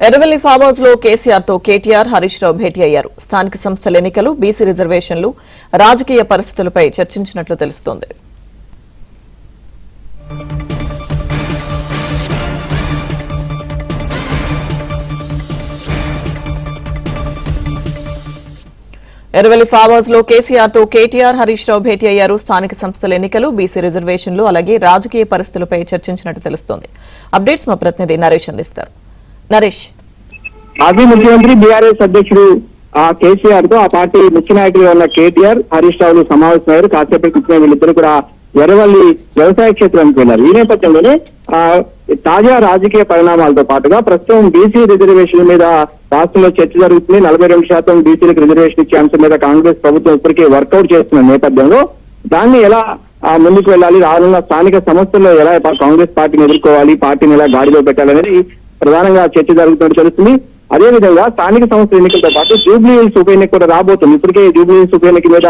Erravelli farm house లో కేసీఆర్ తో కేటీఆర్ హరీష్ రావు భేటీ అయ్యారు. స్థానిక సంస్థల ఎన్నికలు, బీసీ రిజర్వేషన్లు, రాజకీయ పరిస్థితులపై చర్చించినట్లు తెలుస్తోంది. ఎర్రవెల్లి ఫామ్ హౌస్ లో కేసీఆర్ తో కేటీఆర్ హరీష్ రావు భేటీ అయ్యారు. స్థానిక సంస్థల ఎన్నికలు, బీసీ రిజర్వేషన్లు, అలాగే రాజకీయ పరిస్థితులపై చర్చించినట్టు తెలుస్తోంది. అప్డేట్స్ మా ప్రతినిధి నరేష్ అందిస్తారు. నరేష్, మాజీ ముఖ్యమంత్రి బీఆర్ఎస్ అధ్యక్షుడు కేసీఆర్ తో ఆ పార్టీ ముఖ్య నాయకులుగా ఉన్న కేటీఆర్ హరీష్ రావులు సమావేశమయ్యారు. కాసేపటి క్రితమే వీళ్ళిద్దరు కూడా ఎర్రవల్లి వ్యవసాయ క్షేత్రానికి వెళ్లారు. ఈ నేపథ్యంలోనే తాజా రాజకీయ పరిణామాలతో పాటుగా ప్రస్తుతం బీసీ రిజర్వేషన్ మీద రాష్ట్రంలో చర్చ జరుగుతుంది. 42% బీసీలకు రిజర్వేషన్ ఇచ్చే అంశం మీద కాంగ్రెస్ ప్రభుత్వం ఇప్పటికే వర్కౌట్ చేస్తున్న నేపథ్యంలో దాన్ని ఎలా ముందుకు వెళ్ళాలి, రానున్న స్థానిక సంస్థల్లో ఎలా కాంగ్రెస్ పార్టీని ఎదుర్కోవాలి, పార్టీని ఎలా గాడిలో పెట్టాలనేది ప్రధానంగా చర్చ జరుగుతున్నట్టు తెలుస్తుంది. అదేవిధంగా స్థానిక సంస్థల ఎన్నికలతో పాటు జూబ్లీ హిల్స్ ఉప ఎన్నిక కూడా రాబోతుంది. ఇప్పటికే జూబ్లీ హిల్స్ ఉప ఎన్నిక మీద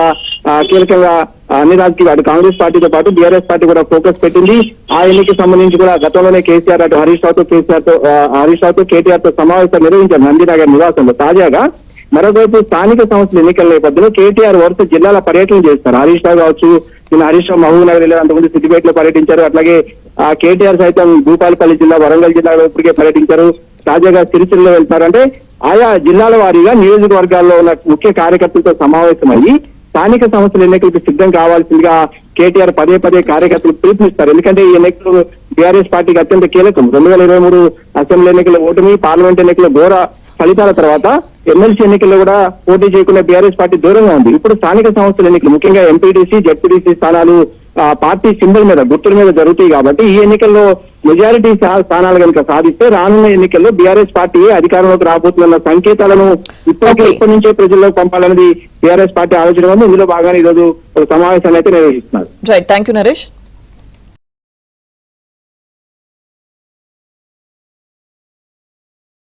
కీలకంగా అన్ని రాజకీయ అటు కాంగ్రెస్ పార్టీతో పాటు బీఆర్ఎస్ పార్టీ కూడా ఫోకస్ పెట్టింది. ఆ ఎన్నికకి సంబంధించి కూడా గతంలోనే కేసీఆర్ అటు హరీష్ రావుతో కేటీఆర్ తో సమావేశాలు నిర్వహించారు నందినగర్ నివాసంలో. తాజాగా మరోవైపు స్థానిక సంస్థల ఎన్నికల నేపథ్యంలో కేటీఆర్ వరుస జిల్లాల పర్యటన చేస్తారు. హరీష్ రావు కావచ్చు, నిన్న హరీష్ రావు మహబూబ్ నగర్ వెళ్ళారు, అంతకుముందు సిద్దిపేటలో పర్యటించారు. అట్లాగే కేటీఆర్ సైతం భూపాలపల్లి జిల్లా, వరంగల్ జిల్లాలో ఇప్పటికే పర్యటించారు. తాజాగా సిరిసిల్లలో వెళ్తారు. అంటే ఆయా జిల్లాల వారీగా నియోజకవర్గాల్లో ఉన్న ముఖ్య కార్యకర్తలతో సమావేశమయ్యి స్థానిక సంస్థల ఎన్నికలకు సిద్ధం కావాల్సిందిగా కేటీఆర్ పదే పదే కార్యకర్తలకు పిలుపునిస్తారు. ఎందుకంటే ఈ ఎన్నికలు బీఆర్ఎస్ పార్టీకి అత్యంత కీలకం. 2023 అసెంబ్లీ ఎన్నికల ఓటమి, పార్లమెంట్ ఎన్నికల ఘోర ఫలితాల తర్వాత ఎమ్మెల్సీ ఎన్నికల్లో కూడా పోటీ చేయకుండా బీఆర్ఎస్ పార్టీ దూరంగా ఉంది. ఇప్పుడు స్థానిక సంస్థల ఎన్నికలు ముఖ్యంగా ఎంపీటీసీ, జెడ్పీటీసీ స్థానాలు పార్టీ సింబల్ మీద, గుర్తుల మీద జరుగుతాయి కాబట్టి ఈ ఎన్నికల్లో మెజారిటీ స్థానాలు కనుక సాధిస్తే రానున్న ఎన్నికల్లో బీఆర్ఎస్ పార్టీ అధికారంలోకి రాబోతున్న సంకేతాలను ఇప్పటి నుంచే ప్రజల్లోకి పంపాలనేది బీఆర్ఎస్ పార్టీ ఆలోచన ఉంది. ఇందులో భాగంగా ఈ రోజు ఒక సమావేశాన్ని అయితే నిర్వహిస్తున్నారు. Right, thank you Naresh.